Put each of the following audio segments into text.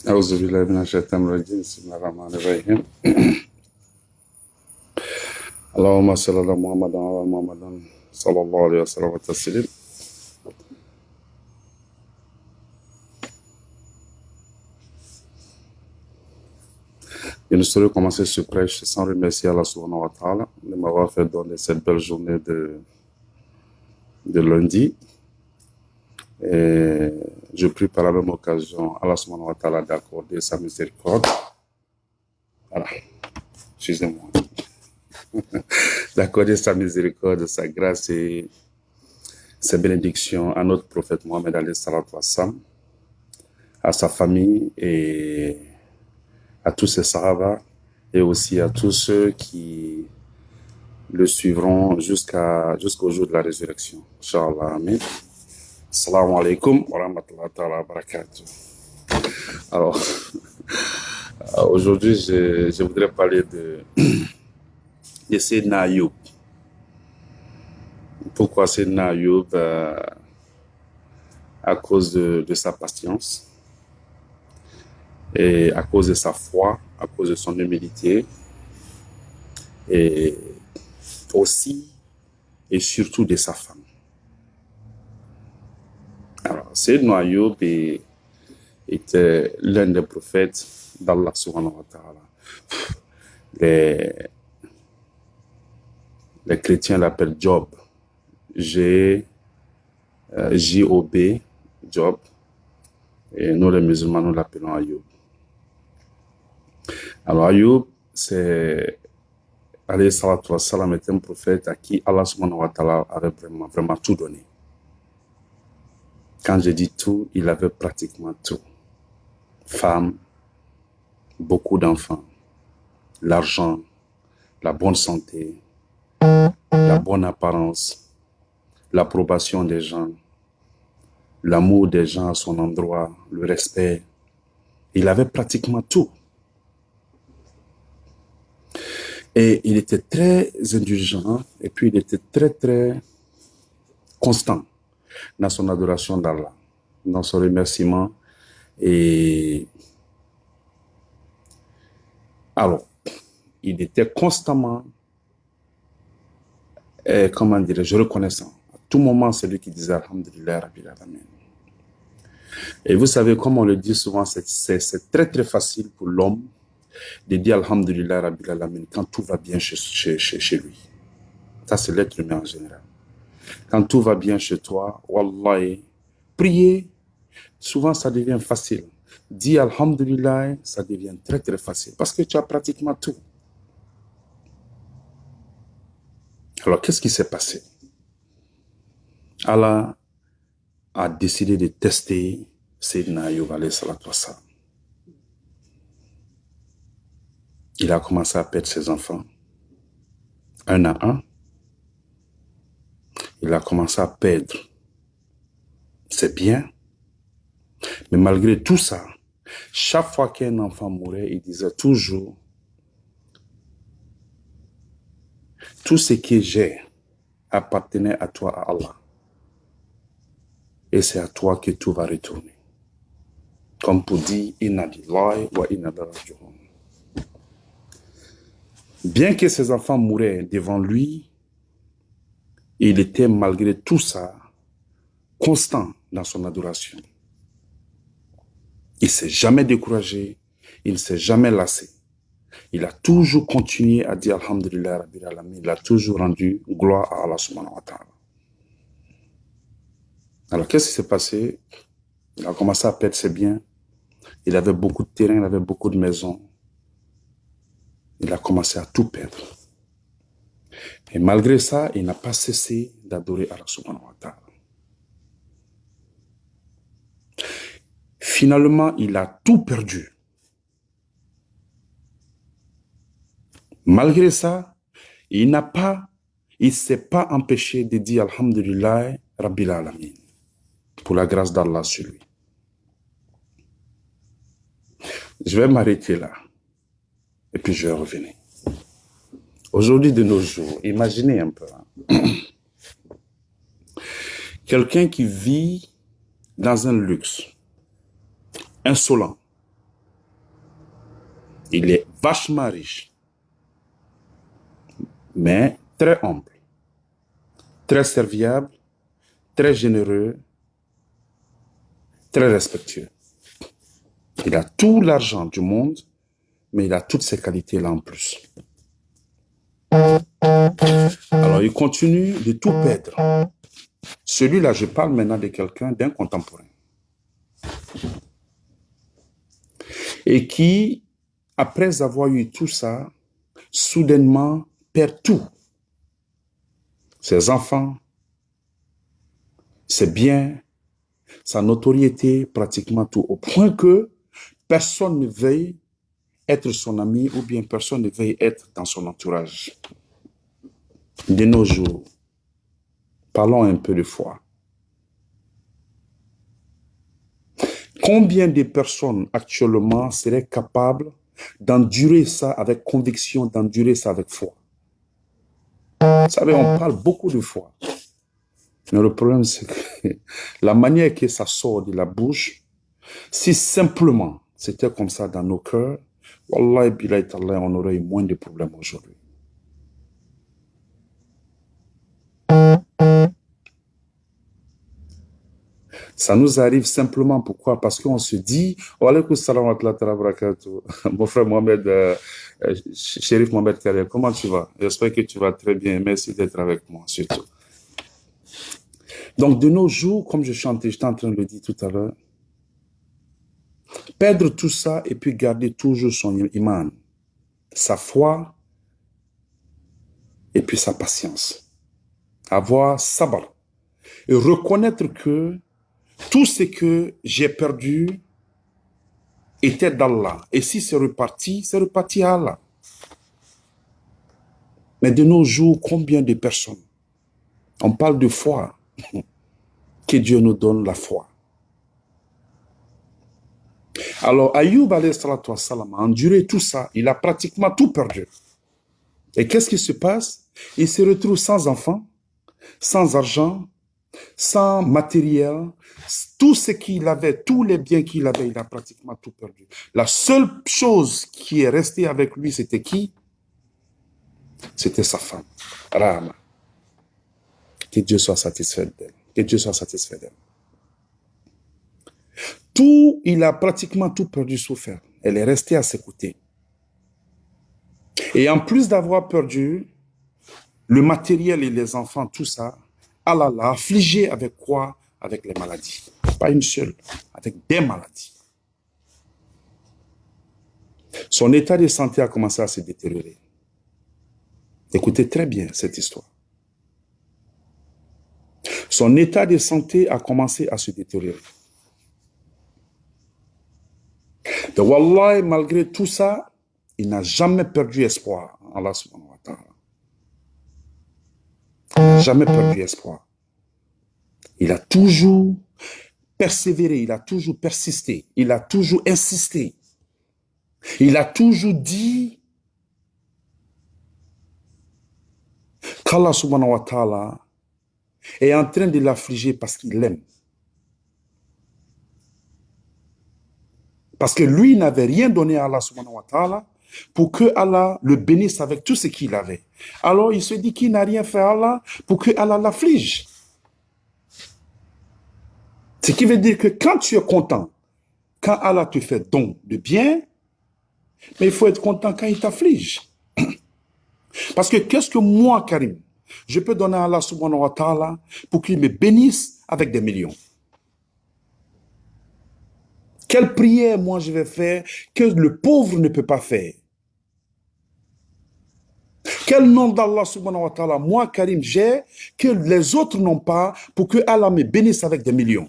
أعوذ بالله من الشيطان الرجيم بسم الله الرحمن الرحيم اللهم صل على محمد وعلى محمد صلى الله عليه وسلم وتسليم. Je ne saurais commencer ce prêche sans remercier Allah subhanahu wa ta'ala de m'avoir fait donner cette belle journée de lundi. Et je prie par la même occasion Allah subhanahu wa ta'ala d'accorder sa miséricorde. Voilà, excusez-moi. D'accorder sa miséricorde, sa grâce et ses bénédictions à notre prophète Mohammed alayhi salatu wassalam, à sa famille et à tous ses sahaba et aussi à tous ceux qui le suivront jusqu'au jour de la résurrection. Inch'Allah, amen. Assalamu alaikum wa rahmatullahi wa barakatuh. Alors, aujourd'hui, je voudrais parler de Sayyidina Ayoub. Pourquoi Sayyidina Ayoub? À cause de sa patience et à cause de sa foi, à cause de son humilité et aussi et surtout de sa femme. Alors, Sayyidina Ayoub était l'un des prophètes d'Allah subhanahu wa ta'ala. Les chrétiens l'appellent Job. J-O-B, Job. Et nous, les musulmans, nous l'appelons Ayoub. Alors, Ayoub, alayhi salatu wassalam, est un prophète à qui Allah subhanahu wa ta'ala avait vraiment tout donné. Quand je dis tout, il avait pratiquement tout. Femme, beaucoup d'enfants, l'argent, la bonne santé, la bonne apparence, l'approbation des gens, l'amour des gens à son endroit, le respect. Il avait pratiquement tout. Et il était très indulgent et puis il était très constant dans son adoration d'Allah, dans son remerciement. Et alors, il était constamment, reconnaissant. À tout moment, c'est lui qui disait Alhamdulillah Rabbil Alamin. Et vous savez, comme on le dit souvent, c'est très facile pour l'homme de dire Alhamdulillah Rabbil Alamin quand tout va bien chez lui. Ça, c'est l'être humain en général. Quand tout va bien chez toi, Wallahi, prier, souvent ça devient facile. Dire Alhamdulillah, ça devient très facile parce que tu as pratiquement tout. Alors, qu'est-ce qui s'est passé? Allah a décidé de tester Sayyidina Ayoub alayhi salatu wassalam. Il a commencé à perdre ses enfants, un à un. Il a commencé à perdre ses biens. Mais malgré tout ça, chaque fois qu'un enfant mourait, il disait toujours « Tout ce que j'ai appartenait à toi, à Allah. Et c'est à toi que tout va retourner. » Comme pour dire « Inna lillahi wa inna ilayhi raji'un » Bien que ses enfants mouraient devant lui, il était malgré tout ça constant dans son adoration. Il ne s'est jamais découragé, il ne s'est jamais lassé. Il a toujours continué à dire Alhamdulillah Rabbil Alamin. Il a toujours rendu gloire à Allah subhanahu wa ta'ala. Alors qu'est-ce qui s'est passé? Il a commencé à perdre ses biens. Il avait beaucoup de terrain, il avait beaucoup de maisons. Il a commencé à tout perdre. Et malgré ça, il n'a pas cessé d'adorer Allah subhanahu wa ta'ala. Finalement, il a tout perdu. Malgré ça, il ne s'est pas empêché de dire Alhamdulillah Rabbil Alamin pour la grâce d'Allah sur lui. Je vais m'arrêter là et puis je vais revenir. Aujourd'hui de nos jours, imaginez un peu. Quelqu'un qui vit dans un luxe, insolent, Il est vachement riche, mais très humble, très serviable, très généreux, très respectueux. Il a tout l'argent du monde, mais il a toutes ces qualités-là en plus. Alors, il continue de tout perdre. Celui-là, je parle maintenant de quelqu'un, d'un contemporain. Et qui, après avoir eu tout ça, soudainement perd tout. Ses enfants, ses biens, sa notoriété, pratiquement tout. Au point que personne ne veuille être son ami ou bien personne ne veuille être dans son entourage. De nos jours, parlons un peu de foi. Combien de personnes actuellement seraient capables d'endurer ça avec conviction, d'endurer ça avec foi? Vous savez, on parle beaucoup de foi. Mais le problème, c'est que la manière que ça sort de la bouche, si simplement c'était comme ça dans nos cœurs, Wallahi billahi ta'ala, on aurait eu moins de problèmes aujourd'hui. Ça nous arrive simplement, pourquoi? Parce qu'on se dit, wa alaykoum salam wa rahmatullahi wa barakatuh. Mon frère Mohamed, Chérif Mohamed Kader, comment tu vas? J'espère que tu vas très bien. Merci d'être avec moi, surtout. Donc, de nos jours, comme j'étais en train de le dire tout à l'heure, perdre tout ça et puis garder toujours son iman, sa foi et puis sa patience. Avoir sabr et reconnaître que tout ce que j'ai perdu était d'Allah. Et si c'est reparti à Allah. Mais de nos jours, combien de personnes? On parle de foi. Que Dieu nous donne la foi. Alors, Ayoub alayhi salatu wassalam a enduré tout ça. Il a pratiquement tout perdu. Et qu'est-ce qui se passe? Il se retrouve sans enfant, sans argent, sans matériel. Tout ce qu'il avait, tous les biens qu'il avait, il a pratiquement tout perdu. La seule chose qui est restée avec lui, c'était qui? C'était sa femme, Rahma. Que Dieu soit satisfait d'elle. Que Dieu soit satisfait d'elle. Tout, il a pratiquement tout perdu, souffert. Elle est restée à ses côtés. Et en plus d'avoir perdu le matériel et les enfants, tout ça, Allah l'a affligé avec quoi? Avec les maladies. Pas une seule, avec des maladies. Son état de santé a commencé à se détériorer. Écoutez très bien cette histoire. Son état de santé a commencé à se détériorer. Donc, Wallah, malgré tout ça, il n'a jamais perdu espoir en Allah subhanahu wa ta'ala. Il n'a jamais perdu espoir. Il a toujours persévéré, il a toujours persisté, il a toujours insisté. Il a toujours dit qu'Allah subhanahu wa ta'ala est en train de l'affliger parce qu'il l'aime. Parce que lui n'avait rien donné à Allah subhanahu wa ta'ala pour que Allah le bénisse avec tout ce qu'il avait. Alors il se dit qu'il n'a rien fait à Allah pour que Allah l'afflige. Ce qui veut dire que quand tu es content, quand Allah te fait don de bien, mais il faut être content quand il t'afflige. Parce que qu'est-ce que moi, Karim, je peux donner à Allah subhanahu wa ta'ala pour qu'il me bénisse avec des millions? Quelle prière, moi, je vais faire que le pauvre ne peut pas faire? Quel nom d'Allah subhanahu wa ta'ala, moi, Karim, j'ai que les autres n'ont pas pour que Allah me bénisse avec des millions?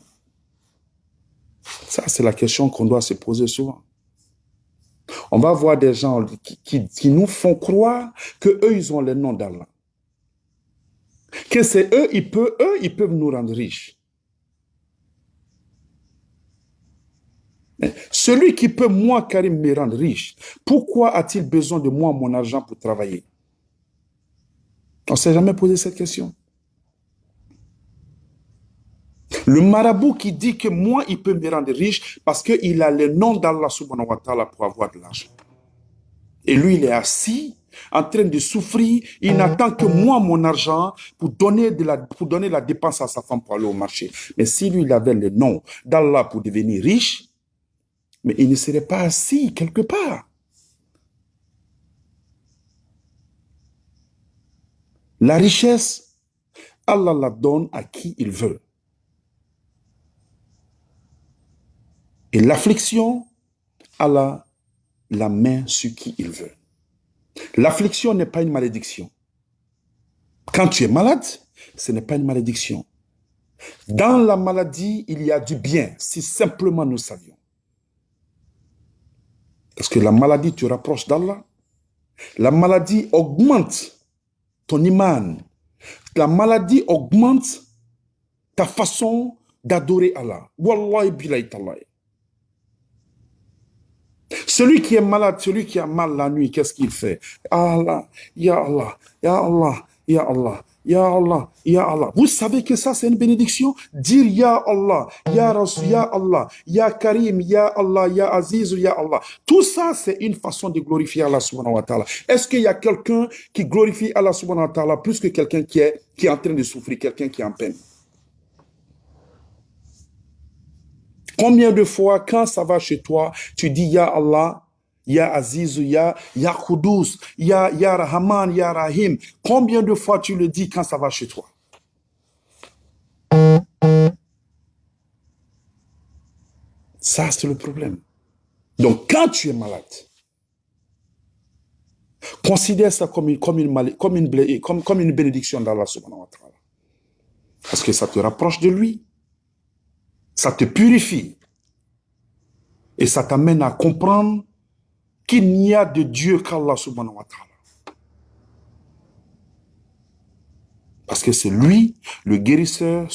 Ça, c'est la question qu'on doit se poser souvent. On va voir des gens qui nous font croire qu'eux, ils ont le nom d'Allah. Que c'est eux, ils peuvent nous rendre riches. Mais celui qui peut, moi, Karim, me rendre riche, pourquoi a-t-il besoin de moi, mon argent, pour travailler? On ne s'est jamais posé cette question. Le marabout qui dit que moi, il peut me rendre riche parce qu'il a le nom d'Allah subhanahu wa ta'ala pour avoir de l'argent. Et lui, il est assis, en train de souffrir. Il n'attend que moi, mon argent, pour donner la dépense à sa femme pour aller au marché. Mais si lui, il avait le nom d'Allah pour devenir riche, mais il ne serait pas assis quelque part. La richesse, Allah la donne à qui il veut. Et l'affliction, Allah la met sur qui il veut. L'affliction n'est pas une malédiction. Quand tu es malade, ce n'est pas une malédiction. Dans la maladie, il y a du bien, si simplement nous savions. Parce que la maladie te rapproche d'Allah. La maladie augmente ton iman. La maladie augmente ta façon d'adorer Allah. Wallahi billahi tallahi. Celui qui est malade, celui qui a mal la nuit, qu'est-ce qu'il fait? Allah, ya Allah, ya Allah, ya Allah, ya Allah, ya Allah. Vous savez que ça, c'est une bénédiction? Dire ya Allah, ya Rasul, ya Allah, ya Karim, ya Allah, ya Aziz, ya Allah. Tout ça, c'est une façon de glorifier Allah subhanahu wa ta'ala. Est-ce qu'il y a quelqu'un qui glorifie Allah subhanahu wa ta'ala plus que quelqu'un qui est en train de souffrir, quelqu'un qui est en peine? Combien de fois, quand ça va chez toi, tu dis Ya Allah, Ya Aziz, Ya Kudus, Ya Rahman, Ya Rahim. Combien de fois tu le dis quand ça va chez toi? Ça, c'est le problème. Donc, quand tu es malade, considère ça comme une bénédiction d'Allah subhanahu wa ta'ala. Parce que ça te rapproche de lui. Ça te purifie. Et ça t'amène à comprendre qu'il n'y a de Dieu qu'Allah subhanahu wa ta'ala. Parce que c'est lui, le guérisseur,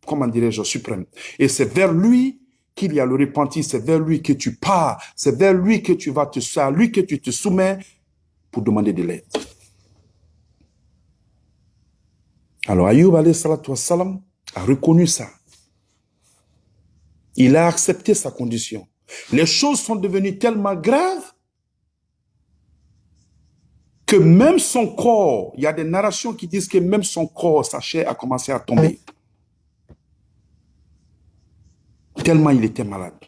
comment dirais-je, suprême. Et c'est vers lui qu'il y a le repentir, c'est vers lui que tu pars, c'est vers lui que tu vas c'est à lui que tu te soumets pour demander de l'aide. Alors Ayoub alayhi salatu wassalam a reconnu ça. Il a accepté sa condition. Les choses sont devenues tellement graves que même son corps, il y a des narrations qui disent que même son corps, sa chair a commencé à tomber. Tellement il était malade.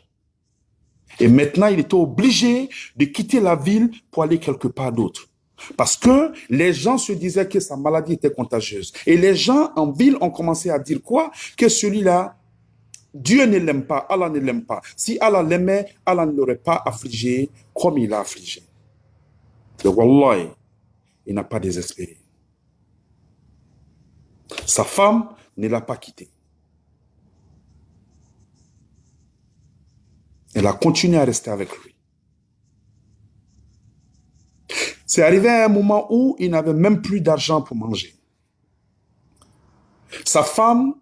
Et maintenant, il était obligé de quitter la ville pour aller quelque part d'autre. Parce que les gens se disaient que sa maladie était contagieuse. Et les gens en ville ont commencé à dire quoi? Que celui-là, Dieu ne l'aime pas, Allah ne l'aime pas. Si Allah l'aimait, Allah ne l'aurait pas affligé comme il l'a affligé. Donc, wallahi, il n'a pas désespéré. Sa femme ne l'a pas quitté. Elle a continué à rester avec lui. C'est arrivé à un moment où il n'avait même plus d'argent pour manger. Sa femme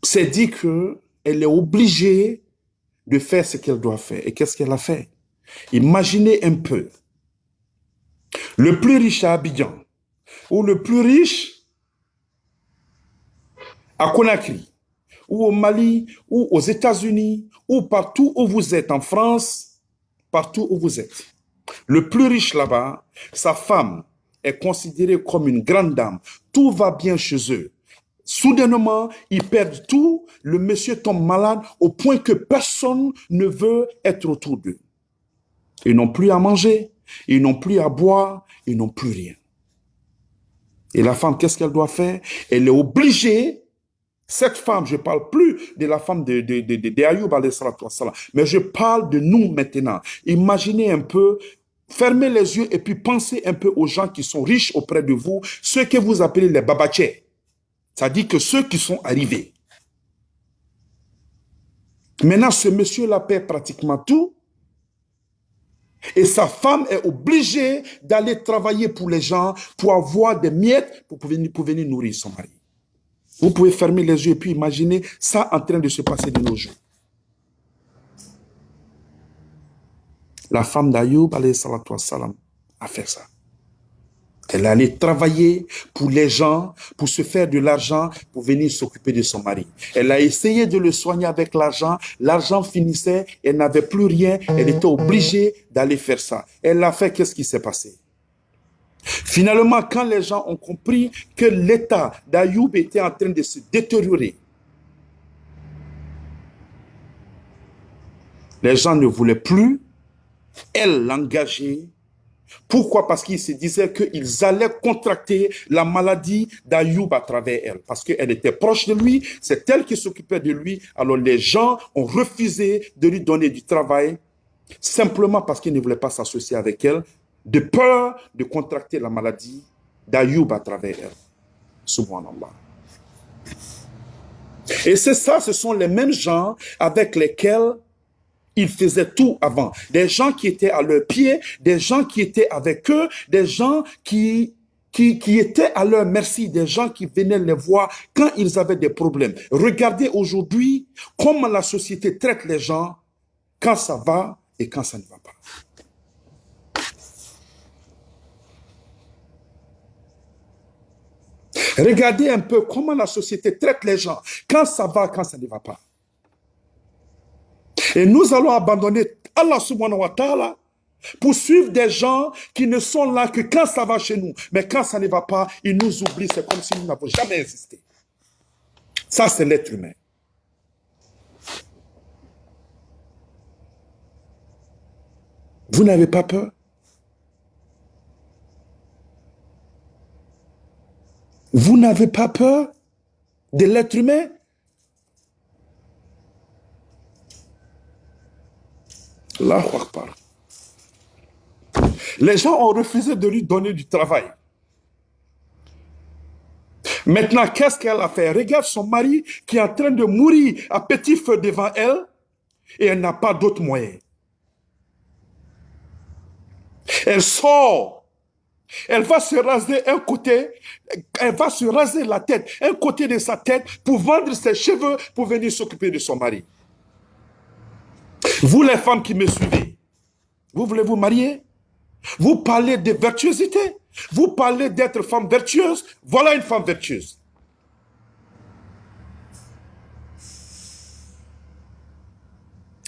s'est dit qu'elle est obligée de faire ce qu'elle doit faire. Et qu'est-ce qu'elle a fait? Imaginez un peu. Le plus riche à Abidjan, ou le plus riche à Conakry, ou au Mali, ou aux États-Unis, ou partout où vous êtes, en France, partout où vous êtes. Le plus riche là-bas, sa femme est considérée comme une grande dame. Tout va bien chez eux. Soudainement, ils perdent tout. Le monsieur tombe malade au point que personne ne veut être autour d'eux. Ils n'ont plus à manger, ils n'ont plus à boire, ils n'ont plus rien. Et la femme, qu'est-ce qu'elle doit faire? Elle est obligée. Cette femme, je ne parle plus de la femme de Ayoub alayhi salatu wassalam, mais je parle de nous maintenant. Imaginez un peu, fermez les yeux et puis pensez un peu aux gens qui sont riches auprès de vous, ceux que vous appelez les babachés. C'est-à-dire que ceux qui sont arrivés. Maintenant, ce monsieur-là perd pratiquement tout. Et sa femme est obligée d'aller travailler pour les gens, pour avoir des miettes, pour venir nourrir son mari. Vous pouvez fermer les yeux et puis imaginer ça en train de se passer de nos jours. La femme d'Ayoub, alayhi salatu wassalam, a fait ça. Elle allait travailler pour les gens, pour se faire de l'argent, pour venir s'occuper de son mari. Elle a essayé de le soigner avec l'argent. L'argent finissait, elle n'avait plus rien. Elle était obligée d'aller faire ça. Elle l'a fait, qu'est-ce qui s'est passé? Finalement, quand les gens ont compris que l'état d'Ayoub était en train de se détériorer, les gens ne voulaient plus, elle l'engager. Pourquoi? Parce qu'ils se disaient qu'ils allaient contracter la maladie d'Ayoub à travers elle. Parce qu'elle était proche de lui, c'est elle qui s'occupait de lui. Alors les gens ont refusé de lui donner du travail simplement parce qu'ils ne voulaient pas s'associer avec elle, de peur de contracter la maladie d'Ayoub à travers elle. Subhanallah. Et c'est ça, ce sont les mêmes gens avec lesquels ils faisaient tout avant. Des gens qui étaient à leurs pieds, des gens qui étaient avec eux, des gens qui étaient à leur merci, des gens qui venaient les voir quand ils avaient des problèmes. Regardez aujourd'hui comment la société traite les gens quand ça va et quand ça ne va pas. Regardez un peu comment la société traite les gens quand ça va, quand ça ne va pas. Et nous allons abandonner Allah subhanahu wa ta'ala pour suivre des gens qui ne sont là que quand ça va chez nous. Mais quand ça ne va pas, ils nous oublient. C'est comme si nous n'avons jamais existé. Ça, c'est l'être humain. Vous n'avez pas peur? Vous n'avez pas peur de l'être humain? Allahu Akbar. Les gens ont refusé de lui donner du travail. Maintenant, qu'est-ce qu'elle a fait? Regarde son mari qui est en train de mourir à petit feu devant elle et elle n'a pas d'autre moyen. Elle sort. Elle va se raser un côté, elle va se raser la tête, un côté de sa tête pour vendre ses cheveux pour venir s'occuper de son mari. Vous les femmes qui me suivez, vous voulez vous marier? Vous parlez de vertuosité. Vous parlez d'être femme vertueuse. Voilà une femme vertueuse.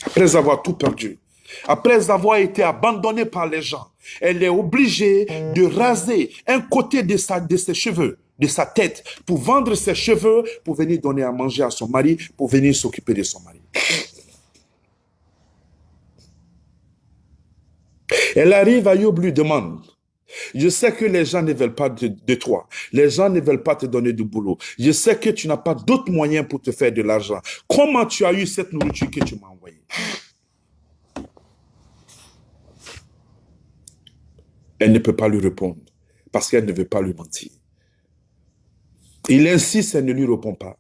Après avoir tout perdu, après avoir été abandonnée par les gens, elle est obligée de raser un côté de ses cheveux, de sa tête, pour vendre ses cheveux, pour venir donner à manger à son mari, pour venir s'occuper de son mari. Elle arrive, Ayoub lui demande, je sais que les gens ne veulent pas de toi. Les gens ne veulent pas te donner du boulot. Je sais que tu n'as pas d'autres moyens pour te faire de l'argent. Comment tu as eu cette nourriture que tu m'as envoyée? Elle ne peut pas lui répondre parce qu'elle ne veut pas lui mentir. Il insiste, elle ne lui répond pas.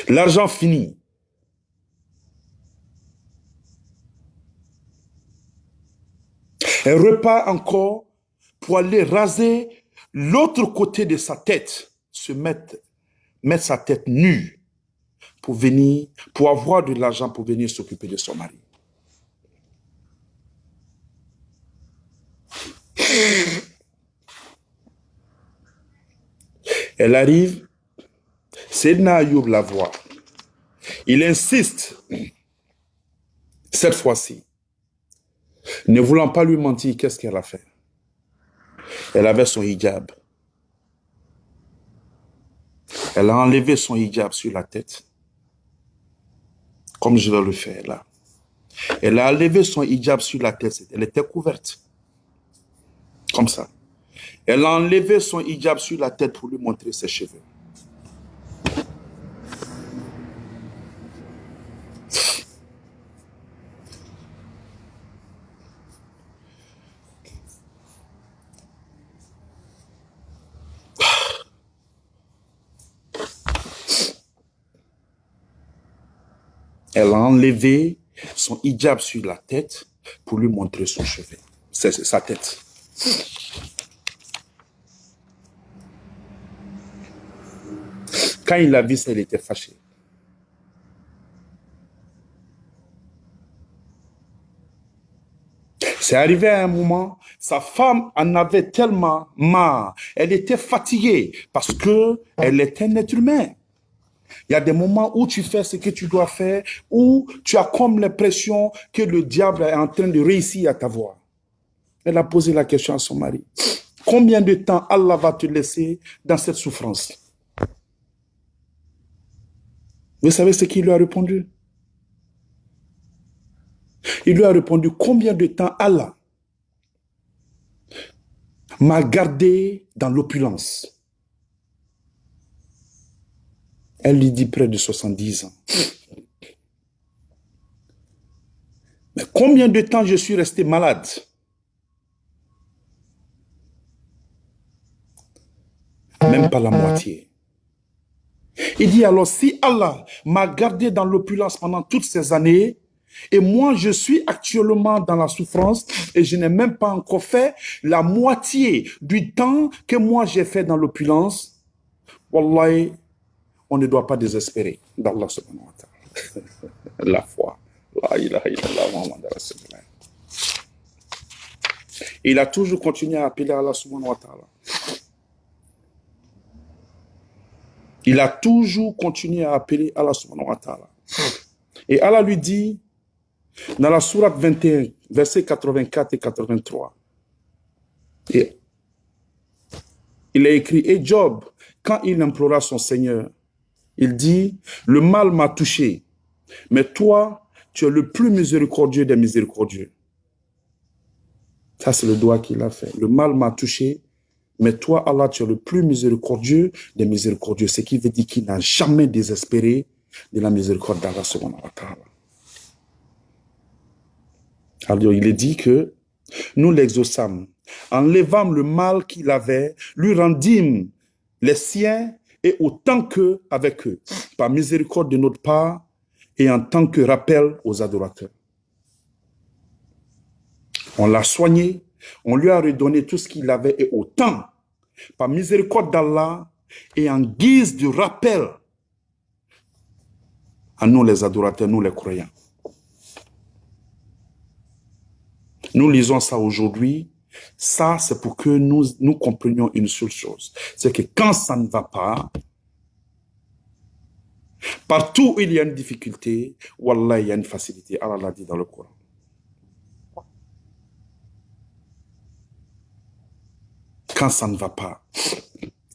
L'argent finit. Elle repart encore pour aller raser l'autre côté de sa tête, mettre sa tête nue pour venir, pour avoir de l'argent pour venir s'occuper de son mari. Elle arrive, Sayyidina Ayoub la voit. Il insiste, cette fois-ci, ne voulant pas lui mentir, qu'est-ce qu'elle a fait? Elle avait son hijab. Elle a enlevé son hijab sur la tête, comme je vais le faire là. Elle a enlevé son hijab sur la tête, elle était couverte, comme ça. Elle a enlevé son hijab sur la tête pour lui montrer ses cheveux. Elle a enlevé son hijab sur la tête pour lui montrer son cheveu, sa tête. Quand il a vu ça, il était fâché. C'est arrivé à un moment, sa femme en avait tellement marre. Elle était fatiguée parce que elle est un être humain. Il y a des moments où tu fais ce que tu dois faire, où tu as comme l'impression que le diable est en train de réussir à t'avoir. Elle a posé la question à son mari. Combien de temps Allah va te laisser dans cette souffrance? Vous savez ce qu'il lui a répondu? Il lui a répondu, combien de temps Allah m'a gardé dans l'opulence? Elle lui dit près de 70 ans. Mais combien de temps je suis resté malade? Même pas la moitié. Il dit alors, si Allah m'a gardé dans l'opulence pendant toutes ces années, et moi je suis actuellement dans la souffrance, et je n'ai même pas encore fait la moitié du temps que moi j'ai fait dans l'opulence, wallahi, on ne doit pas désespérer d'Allah subhanahu wa ta'ala. La foi. La ilaha illallah Muhammad Rasulullah. Il a toujours continué à appeler Allah subhanahu wa ta'ala. Il a toujours continué à appeler Allah subhanahu wa ta'ala. Et Allah lui dit, dans la sourate 21, versets 84 et 83, et il a écrit, et Job, quand il implora son Seigneur, il dit, le mal m'a touché, mais toi, tu es le plus miséricordieux des miséricordieux. Ça, c'est le doigt qu'il a fait. Le mal m'a touché, mais toi, Allah, tu es le plus miséricordieux des miséricordieux. Ce qui veut dire qu'il n'a jamais désespéré de la miséricorde d'Allah subhanahu wa ta'ala. Alors, il est dit que nous l'exaucâmes, enlevâmes le mal qu'il avait, lui rendîmes les siens et autant qu'eux avec eux, par miséricorde de notre part et en tant que rappel aux adorateurs. On l'a soigné, on lui a redonné tout ce qu'il avait et autant, par miséricorde d'Allah et en guise de rappel à nous les adorateurs, nous les croyants. Nous lisons ça aujourd'hui. Ça, c'est pour que nous comprenions une seule chose. C'est que quand ça ne va pas, partout où il y a une difficulté, wallah, il y a une facilité. Allah l'a dit dans le Coran. Quand ça ne va pas,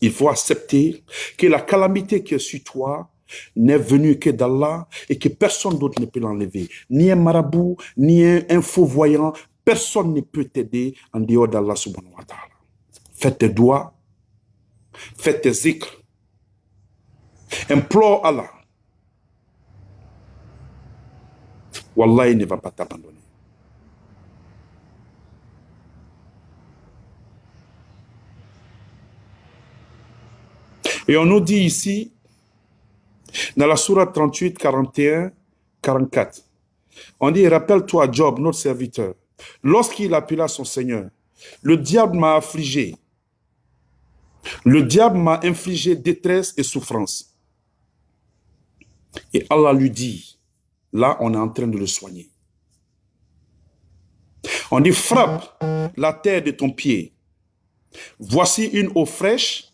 il faut accepter que la calamité qui est sur toi n'est venue que d'Allah et que personne d'autre ne peut l'enlever. Ni un marabout, ni un faux voyant, personne ne peut t'aider en dehors d'Allah subhanahu wa ta'ala. Fais tes doigts, fais tes zikrs, implore Allah. Wallah, il ne va pas t'abandonner. Et on nous dit ici, dans la sourate 38, 41, 44, on dit, rappelle-toi Job, notre serviteur, lorsqu'il appela son Seigneur, le diable m'a affligé. Le diable m'a infligé détresse et souffrance. Et Allah lui dit, là on est en train de le soigner. On dit, frappe la terre de ton pied. Voici une eau fraîche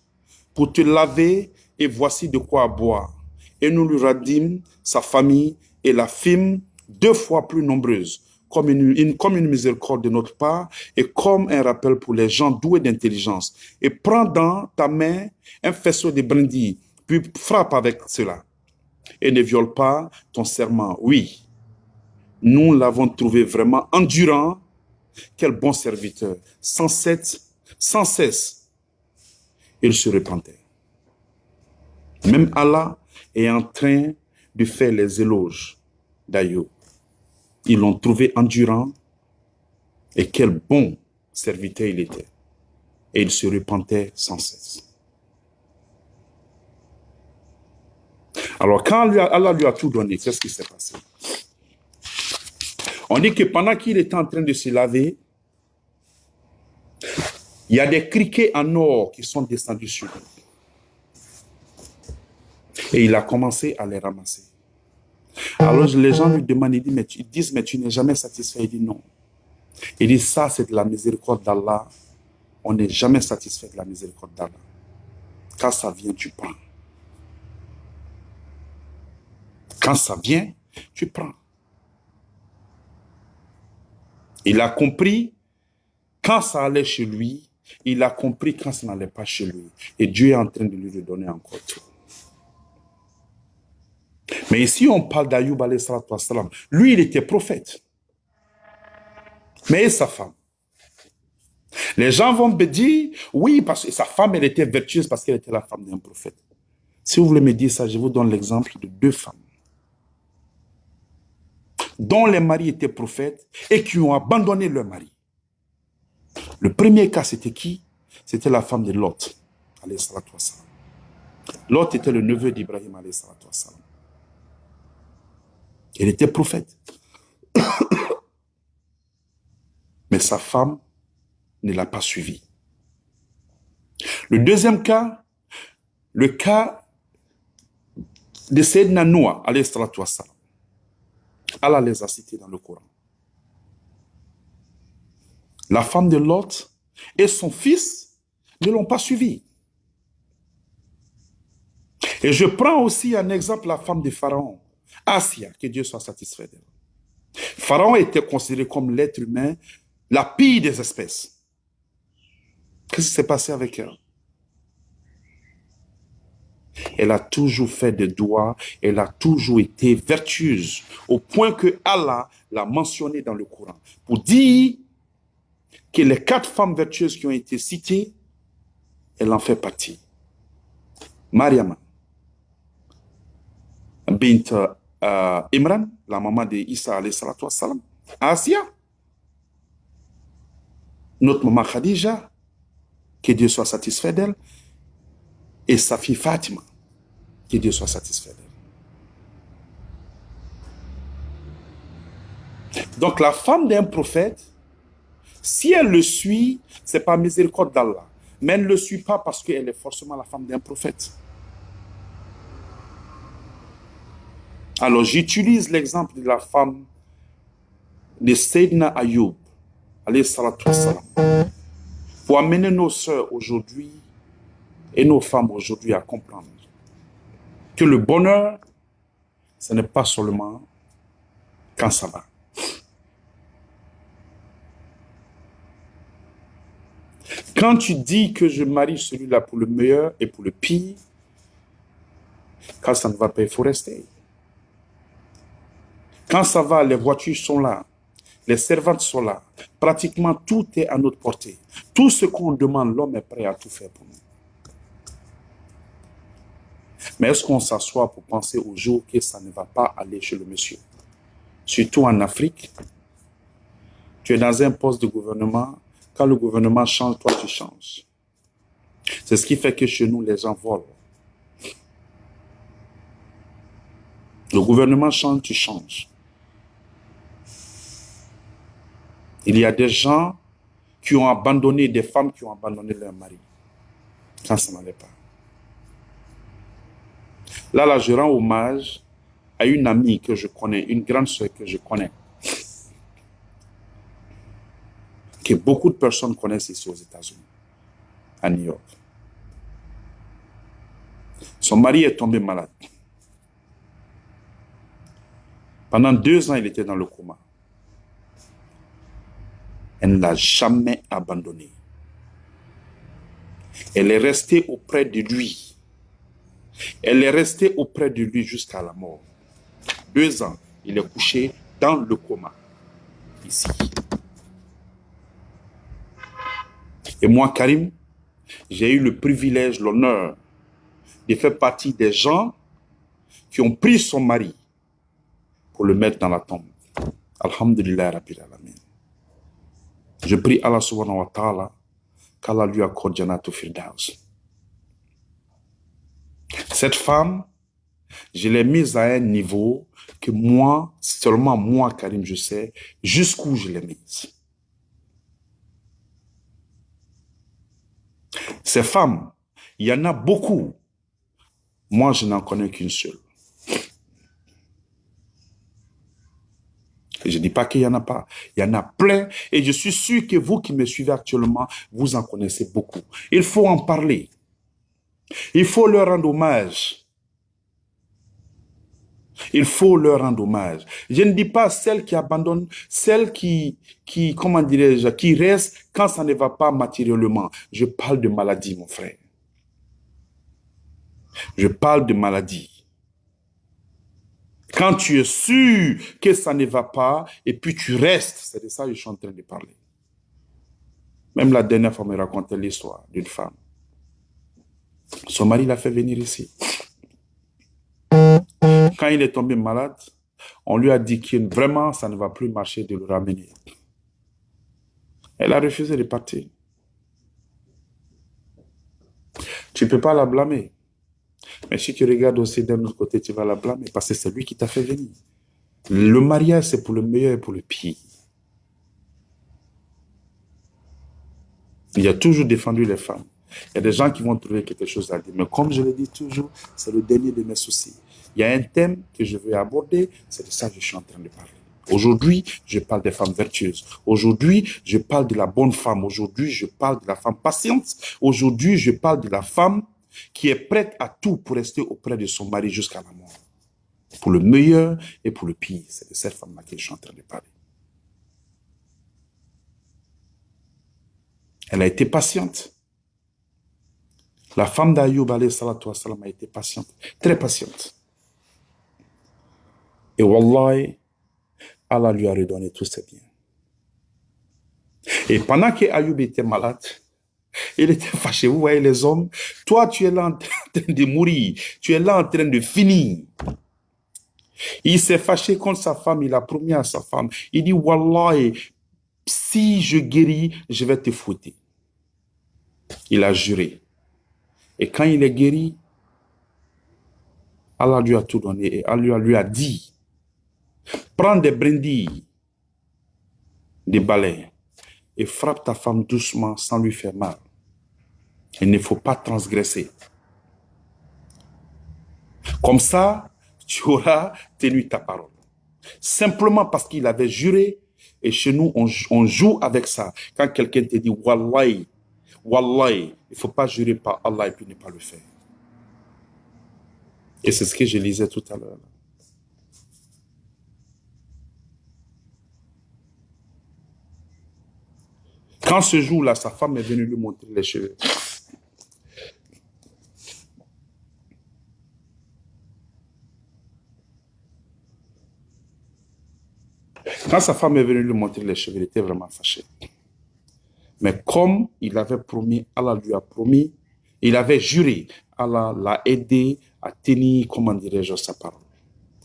pour te laver et voici de quoi boire. Et nous lui rendîmes sa famille et la fîmes 2 fois plus nombreuse, comme une miséricorde de notre part et comme un rappel pour les gens doués d'intelligence. Et prends dans ta main un faisceau de brindilles, puis frappe avec cela. Et ne viole pas ton serment. Oui, nous l'avons trouvé vraiment endurant. Quel bon serviteur. Sans cesse, il se repentait. Même Allah est en train de faire les éloges d'Ayoub. Ils l'ont trouvé endurant et quel bon serviteur il était. Et il se repentait sans cesse. Alors quand Allah lui a tout donné, qu'est-ce qui s'est passé? On dit que pendant qu'il était en train de se laver, il y a des criquets en or qui sont descendus sur lui. Et il a commencé à les ramasser. Alors les gens lui demandent, ils disent, mais tu n'es jamais satisfait. Il dit non. Il dit ça, c'est de la miséricorde d'Allah. On n'est jamais satisfait de la miséricorde d'Allah. Quand ça vient, tu prends. Quand ça vient, tu prends. Il a compris quand ça allait chez lui, il a compris quand ça n'allait pas chez lui. Et Dieu est en train de lui donner encore tout. Mais ici, on parle d'Ayoub, alayhi salatu wassalam. Lui, il était prophète. Mais et sa femme? Les gens vont me dire, oui, parce que sa femme, elle était vertueuse parce qu'elle était la femme d'un prophète. Si vous voulez me dire ça, je vous donne l'exemple de 2 femmes dont les maris étaient prophètes et qui ont abandonné leur mari. Le premier cas, c'était qui? C'était la femme de Lot, alayhi salatu wassalam. Lot était le neveu d'Ibrahim, alayhi salatu wassalam. Il était prophète. Mais sa femme ne l'a pas suivi. Le deuxième cas, le cas de Sayyidina Noah, alayhi salatu wassalam. Allah les a cités dans le Coran. La femme de Lot et son fils ne l'ont pas suivi. Et je prends aussi un exemple, la femme de Pharaon, Asia, que Dieu soit satisfait d'elle. Pharaon était considéré comme l'être humain la pire des espèces. Qu'est-ce qui s'est passé avec elle? Elle a toujours fait des doigts, elle a toujours été vertueuse, au point que Allah l'a mentionné dans le Coran, pour dire que les 4 femmes vertueuses qui ont été citées, elle en fait partie. Mariam, bint Imran, la maman de Isa alayhi salatu wassalam, Asia, notre maman Khadija, que Dieu soit satisfait d'elle, et sa fille Fatima, que Dieu soit satisfait d'elle. Donc la femme d'un prophète, si elle le suit, ce n'est pas miséricorde d'Allah, mais elle ne le suit pas parce qu'elle est forcément la femme d'un prophète. Alors j'utilise l'exemple de la femme de Sayyidina Ayoub, alayhi salatu wassalam, pour amener nos sœurs aujourd'hui et nos femmes aujourd'hui à comprendre que le bonheur, ce n'est pas seulement quand ça va. Quand tu dis que je marie celui-là pour le meilleur et pour le pire, quand ça ne va pas, il faut rester. Quand ça va, les voitures sont là, les servantes sont là, pratiquement tout est à notre portée. Tout ce qu'on demande, l'homme est prêt à tout faire pour nous. Mais est-ce qu'on s'assoit pour penser au jour que ça ne va pas aller chez le monsieur? Surtout en Afrique, tu es dans un poste de gouvernement, quand le gouvernement change, toi tu changes. C'est ce qui fait que chez nous, les gens volent. Le gouvernement change, tu changes. Il y a des gens qui ont abandonné, des femmes qui ont abandonné leur mari, quand ça n'allait pas. Là, je rends hommage à une amie que je connais, une grande sœur que je connais, que beaucoup de personnes connaissent ici aux États-Unis, à New York. Son mari est tombé malade. Pendant 2 ans, il était dans le coma. Elle ne l'a jamais abandonné. Elle est restée auprès de lui. Elle est restée auprès de lui jusqu'à la mort. 2 ans, il est couché dans le coma, ici. Et moi, Karim, j'ai eu le privilège, l'honneur de faire partie des gens qui ont pris son mari pour le mettre dans la tombe. Alhamdulillah Rabbil Alamin. Je prie Allah subhanahu wa ta'ala qu'Allah lui accorde Jannatu Firdaus. Cette femme, je l'ai mise à un niveau que moi, seulement moi, Karim, je sais jusqu'où je l'ai mise. Ces femmes, il y en a beaucoup. Moi, je n'en connais qu'une seule. Je ne dis pas qu'il n'y en a pas. Il y en a plein. Et je suis sûr que vous qui me suivez actuellement, vous en connaissez beaucoup. Il faut en parler. Il faut leur rendre hommage. Il faut leur rendre hommage. Je ne dis pas celles qui abandonnent, celles comment dirais-je, qui restent quand ça ne va pas matériellement. Je parle de maladie, mon frère. Je parle de maladie. Quand tu es sûr que ça ne va pas et puis tu restes, c'est de ça que je suis en train de parler. Même la dernière fois, on me racontait l'histoire d'une femme. Son mari l'a fait venir ici. Quand il est tombé malade, on lui a dit que vraiment, ça ne va plus marcher de le ramener. Elle a refusé de partir. Tu ne peux pas la blâmer. Mais si tu regardes aussi d'un autre côté, tu vas la blâmer parce que c'est lui qui t'a fait venir. Le mariage, c'est pour le meilleur et pour le pire. Il a toujours défendu les femmes. Il y a des gens qui vont trouver quelque chose à dire. Mais comme je le dis toujours, c'est le dernier de mes soucis. Il y a un thème que je veux aborder, c'est de ça que je suis en train de parler. Aujourd'hui, je parle des femmes vertueuses. Aujourd'hui, je parle de la bonne femme. Aujourd'hui, je parle de la femme patiente. Aujourd'hui, je parle de la femme qui est prête à tout pour rester auprès de son mari jusqu'à la mort. Pour le meilleur et pour le pire. C'est de cette femme-là que je suis en train de parler. Elle a été patiente. La femme d'Ayoub, alayhi salatu wassalam, a été patiente, très patiente. Et wallahi, Allah lui a redonné tous ses biens. Et pendant que Ayoub était malade, il était fâché. Vous voyez les hommes, toi tu es là en train de mourir, tu es là en train de finir. Il s'est fâché contre sa femme, il a promis à sa femme, il dit wallahi, si je guéris, je vais te fouetter. Il a juré. Et quand il est guéri, Allah lui a tout donné et Allah lui a dit, prends des brindilles, des balais et frappe ta femme doucement sans lui faire mal. Il ne faut pas transgresser. Comme ça, tu auras tenu ta parole. Simplement parce qu'il avait juré, et chez nous, on joue avec ça. Quand quelqu'un te dit, wallahi, wallahi, il ne faut pas jurer par Allah et puis ne pas le faire. Et c'est ce que je lisais tout à l'heure. Quand ce jour-là, sa femme est venue lui montrer les cheveux. Quand sa femme est venue lui montrer les cheveux, il était vraiment fâché. Mais comme il avait promis, Allah lui a promis, il avait juré, Allah l'a aidé à tenir, comment dirais-je, sa parole.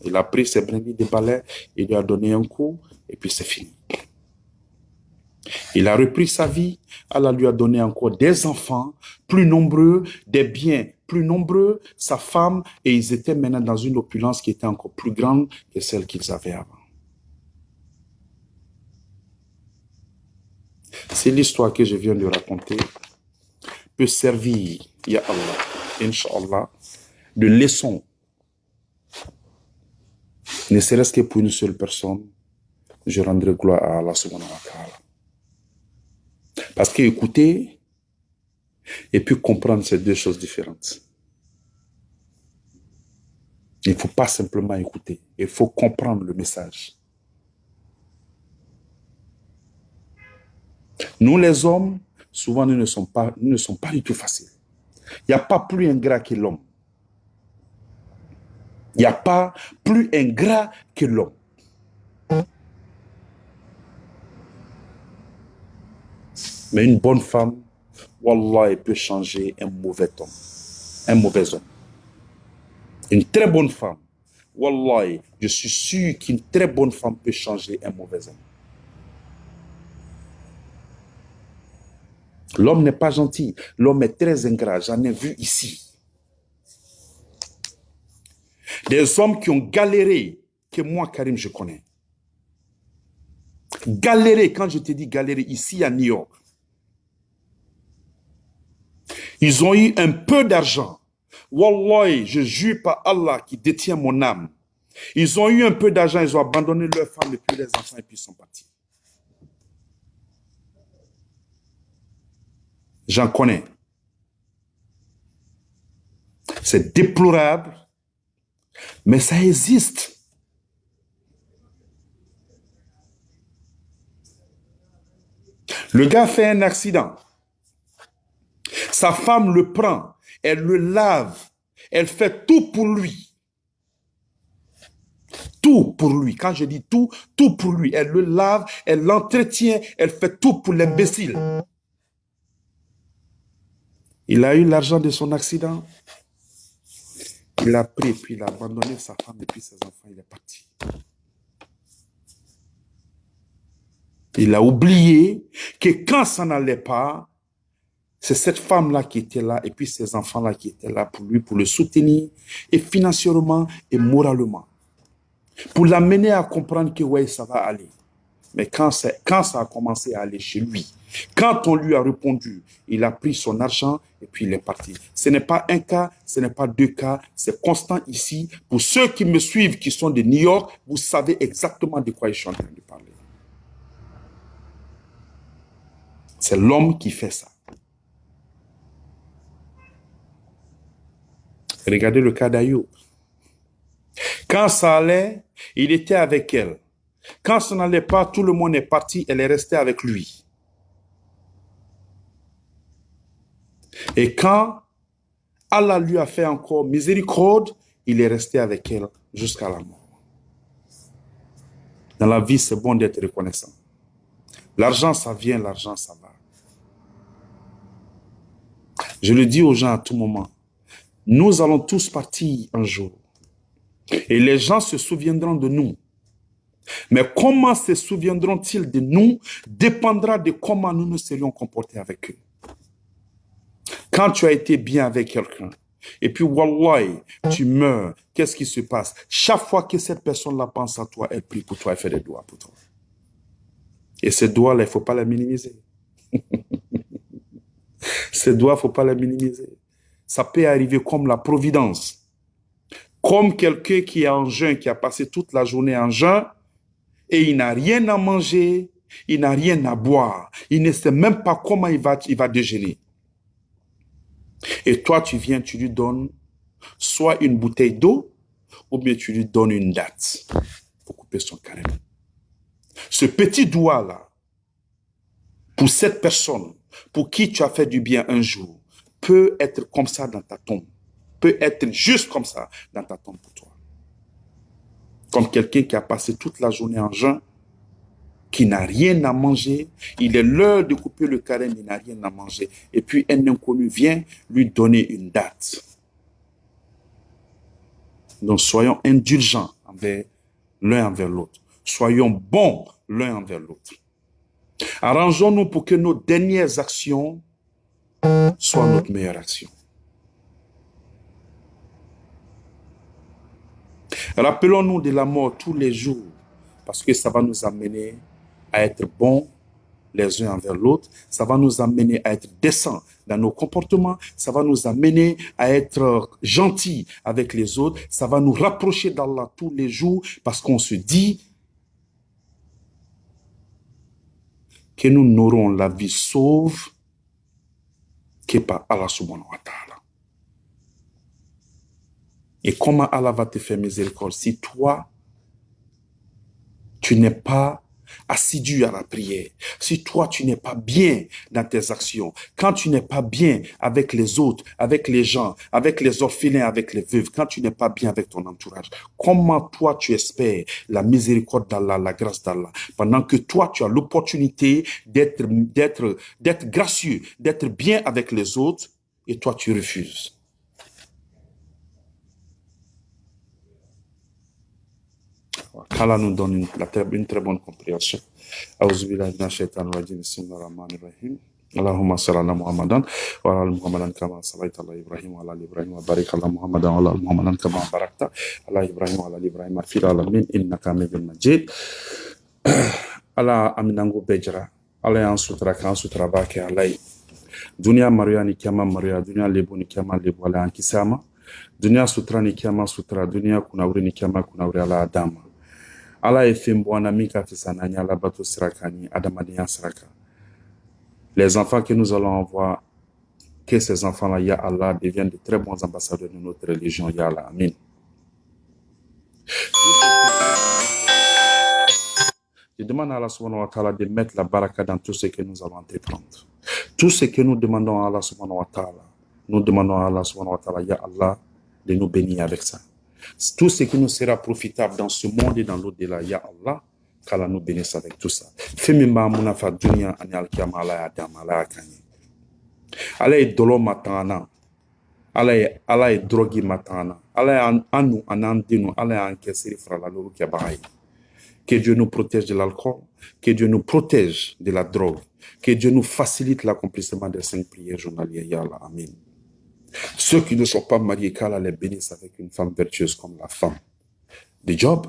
Il a pris ses brindilles de balai, il lui a donné un coup, et puis c'est fini. Il a repris sa vie, Allah lui a donné encore des enfants plus nombreux, des biens plus nombreux, sa femme, et ils étaient maintenant dans une opulence qui était encore plus grande que celle qu'ils avaient avant. C'est l'histoire que je viens de raconter peut servir, ya Allah, Inch'Allah, de leçon, ne serait-ce que pour une seule personne. Je rendrai gloire à Allah subhanahu wa ta'ala. Parce que écouter et puis comprendre, c'est deux choses différentes. Il ne faut pas simplement écouter, il faut comprendre le message. Nous les hommes, souvent nous ne sommes pas du tout faciles. Il n'y a pas plus ingrat que l'homme. Il n'y a pas plus ingrat que l'homme. Mais une bonne femme, wallah, elle peut changer un mauvais homme. Un mauvais homme. Une très bonne femme, wallah, je suis sûr qu'une très bonne femme peut changer un mauvais homme. L'homme n'est pas gentil, l'homme est très ingrat, j'en ai vu ici. Des hommes qui ont galéré, que moi, Karim, je connais. Galéré, quand je te dis galéré, ici à New York. Ils ont eu un peu d'argent. Wallahi, je jure par Allah qui détient mon âme. Ils ont eu un peu d'argent, ils ont abandonné leur femme et puis les enfants et puis ils sont partis. J'en connais. C'est déplorable, mais ça existe. Le gars fait un accident. Sa femme le prend, elle le lave, elle fait tout pour lui. Tout pour lui. Quand je dis tout, tout pour lui. Elle le lave, elle l'entretient, elle fait tout pour l'imbécile. Il a eu l'argent de son accident. Il a pris, puis il a abandonné sa femme et puis ses enfants, il est parti. Il a oublié que quand ça n'allait pas, c'est cette femme-là qui était là et puis ces enfants-là qui étaient là pour lui, pour le soutenir, et financièrement et moralement. Pour l'amener à comprendre que ouais, ça va aller. Mais quand ça a commencé à aller chez lui, quand on lui a répondu, il a pris son argent et puis il est parti. Ce n'est pas un cas, ce n'est pas deux cas, c'est constant ici. Pour ceux qui me suivent, qui sont de New York, vous savez exactement de quoi je suis en train de parler. C'est l'homme qui fait ça. Regardez le cas d'Ayoub. Quand ça allait, il était avec elle. Quand ça n'allait pas, tout le monde est parti, elle est restée avec lui. Et quand Allah lui a fait encore miséricorde, il est resté avec elle jusqu'à la mort. Dans la vie, c'est bon d'être reconnaissant. L'argent, ça vient, l'argent, ça va. Je le dis aux gens à tout moment. Nous allons tous partir un jour. Et les gens se souviendront de nous. Mais comment se souviendront-ils de nous dépendra de comment nous nous serions comportés avec eux. Quand tu as été bien avec quelqu'un, et puis wallahi, tu meurs, qu'est-ce qui se passe? Chaque fois que cette personne-là pense à toi, elle prie pour toi, elle fait des doigts pour toi. Et ces doigts-là, il ne faut pas les minimiser. Ces doigts, il ne faut pas les minimiser. Ça peut arriver comme la providence. Comme quelqu'un qui est en jeûne, qui a passé toute la journée en jeûne, et il n'a rien à manger, il n'a rien à boire, il ne sait même pas comment il va déjeuner. Et toi, tu viens, tu lui donnes soit une bouteille d'eau, ou bien tu lui donnes une date pour couper son carême. Ce petit doigt-là, pour cette personne, pour qui tu as fait du bien un jour, peut être comme ça dans ta tombe, peut être juste comme ça dans ta tombe pour toi. Comme quelqu'un qui a passé toute la journée en jeûne, qui n'a rien à manger, il est l'heure de couper le carême, il n'a rien à manger. Et puis un inconnu vient lui donner une date. Donc soyons indulgents l'un envers l'autre. Soyons bons l'un envers l'autre. Arrangeons-nous pour que nos dernières actions soient notre meilleure action. Rappelons-nous de la mort tous les jours, parce que ça va nous amener à être bons les uns envers l'autre, ça va nous amener à être décents dans nos comportements, ça va nous amener à être gentils avec les autres, ça va nous rapprocher d'Allah tous les jours, parce qu'on se dit que nous n'aurons la vie sauve que par Allah subhanahu wa ta'ala. Et comment Allah va te faire miséricorde si toi, tu n'es pas assidu à la prière, si toi, tu n'es pas bien dans tes actions, quand tu n'es pas bien avec les autres, avec les gens, avec les orphelins, avec les veuves, quand tu n'es pas bien avec ton entourage, comment toi, tu espères la miséricorde d'Allah, la grâce d'Allah, pendant que toi, tu as l'opportunité d'être gracieux, d'être bien avec les autres, et toi, tu refuses. qu'Allah nous donne une très bonne compréhension. Auzubillahi minash shaitanir rajim. Bismillahir rahmanir rahim. Allahumma salli ala Muhammadan wa ala Muhammadan kama sallaita ala Ibrahim wa ala Ibrahim wa barik ala Muhammadan wa ala Muhammadan kama barakta ala Ibrahim wa ala Ibrahim fil alamin innaka hamidun majid. Ala aminango bejra. Ala yan sutra kan sutra ba ke alai. Dunia maruya ni kiyama maruya, dunia lebo ni kiyama lebo, ala yan kisama. Dunia sutra ni kiama sutra, dunia kunauri ni kiama kunauri ala adama. Ala efembwana mika fisanani ala bato sirakani, adamania siraka. Les enfants que nous allons avoir, que ces enfants-là, ya Allah, deviennent de très bons ambassadeurs de notre religion, ya Allah. Amin. Je demande à Allah subhanahu wa ta'ala de mettre la baraka dans tout ce que nous allons entreprendre. Tout ce que nous demandons à Allah subhanahu wa ta'ala, nous demandons à Allah subhanahu wa ta'ala, ya Allah, de nous bénir avec ça. Tout ce qui nous sera profitable dans ce monde et dans l'au-delà, ya Allah, qu'Allah nous bénisse avec tout ça. Femimba munafa dunya ani alkiyama ala adam ala akani. Ala est dolo matana. Ala est drogi matana. Ala est anu anandinu. Ala est encaissé frala lolu kiabaye. Que Dieu nous protège de l'alcool, que Dieu nous protège de la drogue, que Dieu nous facilite l'accomplissement des 5 prières journalières. Ya Allah, amin. Ceux qui ne sont pas mariés, qu'Allah les bénisse avec une femme vertueuse comme la femme de Job.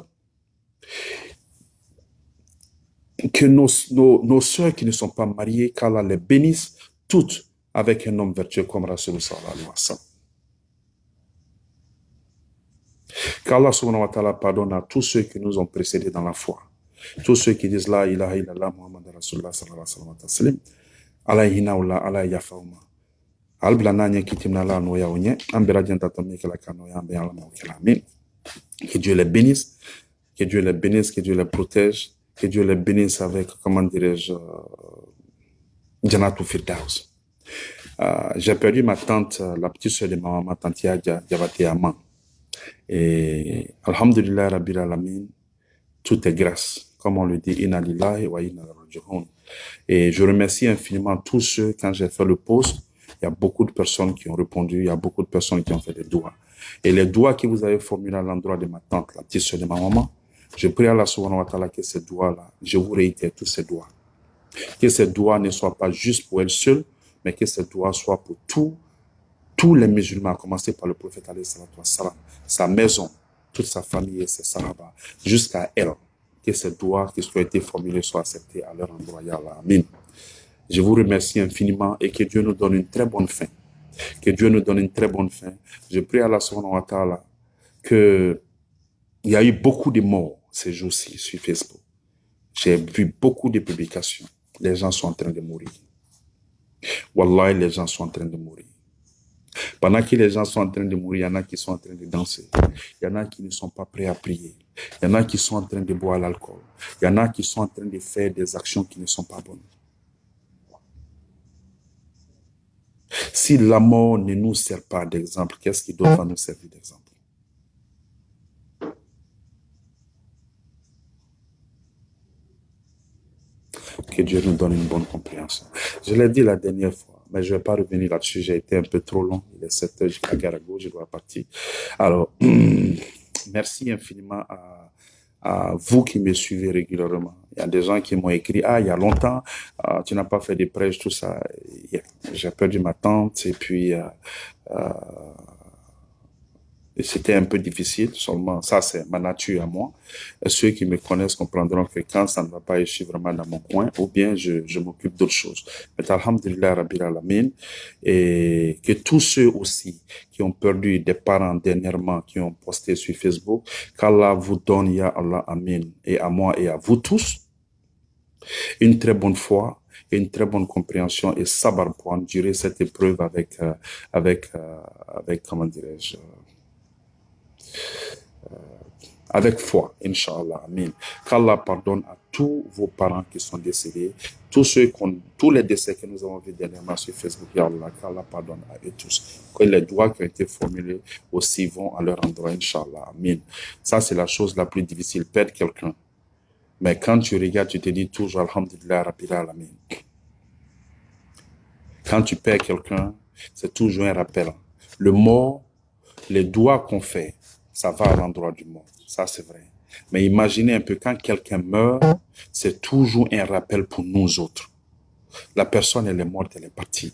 Que nos soeurs qui ne sont pas mariées, qu'Allah les bénisse toutes avec un homme vertueux comme Rasul sallallahu alayhi wa sallam. Qu'Allah subhanahu wa ta'ala pardonne à tous ceux qui nous ont précédés dans la foi. Tous ceux qui disent la ilaha illallah Muhammad Rasulullah sallallahu alayhi wa sallam. Allah hinaoula, Allah yafaouma. Alblana nye kitimna la noya onye. Ambera dianta tomike la kanoya ambe ala maokela. Amin. Que Dieu les bénisse. Que Dieu les bénisse, que Dieu les protège. Que Dieu les bénisse avec, comment dirais-je, Janatou Firdaus. J'ai perdu ma tante, la petite soeur de ma maman, tante Yadja, Diabaté Aman. Et Alhamdulillah, Rabbil Alamin, tout est grâce. Comme on le dit, Inna lillahi wa inna ilaihi raji'un. Et je remercie infiniment tous ceux, quand j'ai fait le post, il y a beaucoup de personnes qui ont répondu, il y a beaucoup de personnes qui ont fait des doigts. Et les doigts que vous avez formulés à l'endroit de ma tante, la petite soeur de ma maman, je prie à Allah subhanahu wa ta'ala que ces doigts-là, je vous réitère tous ces doigts. Que ces doigts ne soient pas juste pour elle seule, mais que ces doigts soient pour tous les musulmans, à commencer par le prophète alayhi salatu wa salam, sa maison, toute sa famille et ses sahaba, jusqu'à elle. Que ces doigts qui ont été formulés soient acceptés à leur endroit. Ya Allah. Amin. Je vous remercie infiniment et que Dieu nous donne une très bonne fin. Que Dieu nous donne une très bonne fin. Je prie à Allah subhanahu wa ta'ala que il y a eu beaucoup de morts ces jours-ci sur Facebook. J'ai vu beaucoup de publications. Les gens sont en train de mourir. Wallahi, les gens sont en train de mourir. Pendant que les gens sont en train de mourir, il y en a qui sont en train de danser. Il y en a qui ne sont pas prêts à prier. Il y en a qui sont en train de boire l'alcool. Il y en a qui sont en train de faire des actions qui ne sont pas bonnes. Si la mort ne nous sert pas d'exemple, qu'est-ce qui doit nous servir d'exemple? Que Dieu nous donne une bonne compréhension. Je l'ai dit la dernière fois, mais je ne vais pas revenir là-dessus. J'ai été un peu trop long. Il est 7 heures, j'ai à Garago, je dois partir. Alors, merci infiniment à vous qui me suivez régulièrement. Il y a des gens qui m'ont écrit, il y a longtemps, tu n'as pas fait de prêches, tout ça. J'ai perdu ma tante et puis et c'était un peu difficile, seulement ça c'est ma nature à moi. Et ceux qui me connaissent comprendront que quand ça ne va pas, je suis vraiment dans mon coin, ou bien je m'occupe d'autres choses. Mais alhamdulillah rabbil alamin, et que tous ceux aussi qui ont perdu des parents dernièrement, qui ont posté sur Facebook, qu'Allah vous donne, ya Allah, amin, et à moi et à vous tous, une très bonne foi, et une très bonne compréhension et sabar pour endurer cette épreuve avec comment dirais-je, avec foi, Inch'Allah, amin. Qu'Allah pardonne à tous vos parents qui sont décédés, tous les décès que nous avons vus dernièrement sur Facebook, ya Allah, qu'Allah pardonne à eux tous. Que les doigts qui ont été formulés aussi vont à leur endroit, Inch'Allah, amin. Ça, c'est la chose la plus difficile, perdre quelqu'un. Mais quand tu regardes, tu te dis toujours, alhamdulillah, rabbil alamin. Quand tu perds quelqu'un, c'est toujours un rappel. Le mort, les doigts qu'on fait, ça va à l'endroit du mort. Ça, c'est vrai. Mais imaginez un peu, quand quelqu'un meurt, c'est toujours un rappel pour nous autres. La personne, elle est morte, elle est partie.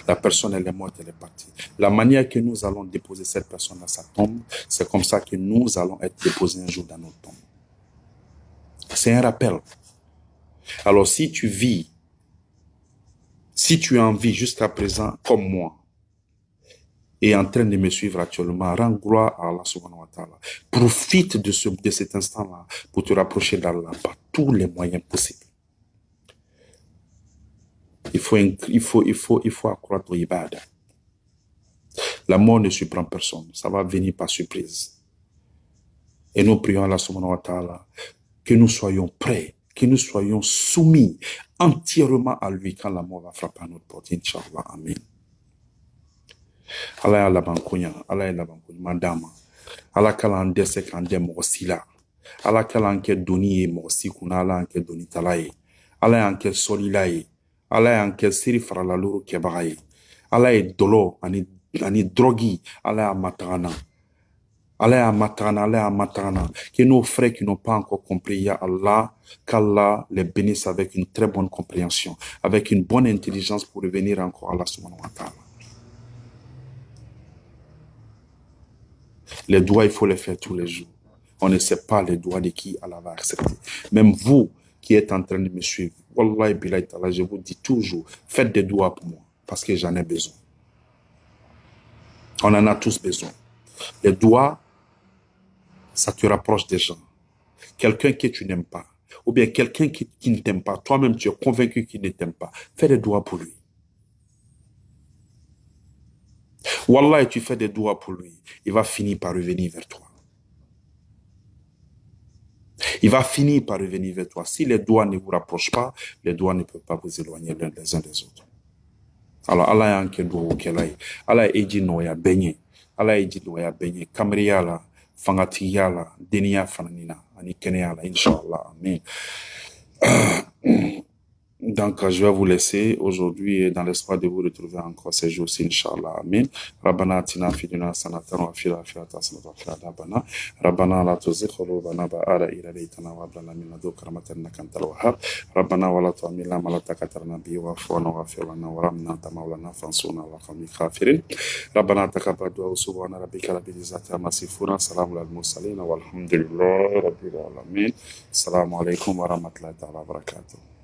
La personne, elle est morte, elle est partie. La manière que nous allons déposer cette personne à sa tombe, c'est comme ça que nous allons être déposés un jour dans notre tombe. C'est un rappel. Alors, si tu vis, si tu es en vie jusqu'à présent, comme moi, est en train de me suivre actuellement, rends gloire à Allah subhanahu wa ta'ala. Profite de cet instant-là pour te rapprocher d'Allah par tous les moyens possibles. Il faut accroître l'ibada. La mort ne surprend personne, ça va venir par surprise. Et nous prions Allah subhanahu wa ta'ala que nous soyons prêts, que nous soyons soumis entièrement à lui quand la mort va frapper à notre porte, Inch'Allah. Amen. Allah ya laban konya, Allah ya laban konya, madama. Allah kala an dɛsɛ k'an dɛ mɔgɔ si la. Allah kala an kɛ doni ye mɔgɔ si kunna, Allah y'an kɛ donitala ye. Allah y'an kɛ sɔlila ye. Allah y'an kɛ siri faralaluru kɛbaga ye. Allah ye dɔlɔ ani drogi, Allah y'a matagana. Allah y'a matagana, Allah y'a matagana. Que nos frères qui n'ont pas encore compris, ya Allah, qu'Allah les bénisse avec une très bonne compréhension, avec une bonne intelligence pour revenir encore à Allah subhanahu wa ta'ala. Les doigts, il faut les faire tous les jours. On ne sait pas les doigts de qui Allah va accepter. Même vous qui êtes en train de me suivre, Wallahi billahi ta'ala, je vous dis toujours, faites des doigts pour moi, parce que j'en ai besoin. On en a tous besoin. Les doigts, ça te rapproche des gens. Quelqu'un que tu n'aimes pas, ou bien quelqu'un qui ne t'aime pas, toi-même tu es convaincu qu'il ne t'aime pas, fais des doigts pour lui. Wallah, tu fais des doigts pour lui, il va finir par revenir vers toi. Il va finir par revenir vers toi. Si les doigts ne vous rapprochent pas, les doigts ne peuvent pas vous éloigner les uns des autres. Alors, Allah y'a anke doigt auquel Allah eji noya benye. Allah eji noya benye. Kamriya la, fangatiya la, deniya fananina, ani keneya la, Inch'Allah. Amen. Donc, je vais vous laisser aujourd'hui dans l'espoir de vous retrouver encore ces jours-ci, Inch'Allah. Amin. Rabbana atina fi dunya hasanatan wa fil akhirati hasanatan wa qina adhaban. Rabbana la tuzigh qulubana ba'da idh hadaytana wa hab lana min ladunka rahmatan innaka antal wahhab. Rabbana wa la tu'amilna ma la taqata lana bihi wa'fu 'anna waghfir lana warhamna anta mawlana fansurna 'alal qawmil kafirin. Rabbana taqabbal du'a subhana rabbika rabbil izzati amma yasifun. Salamun 'alal mursalin walhamdulillahi rabbil alamin. Assalamu alaykum wa rahmatullahi wa barakatuh.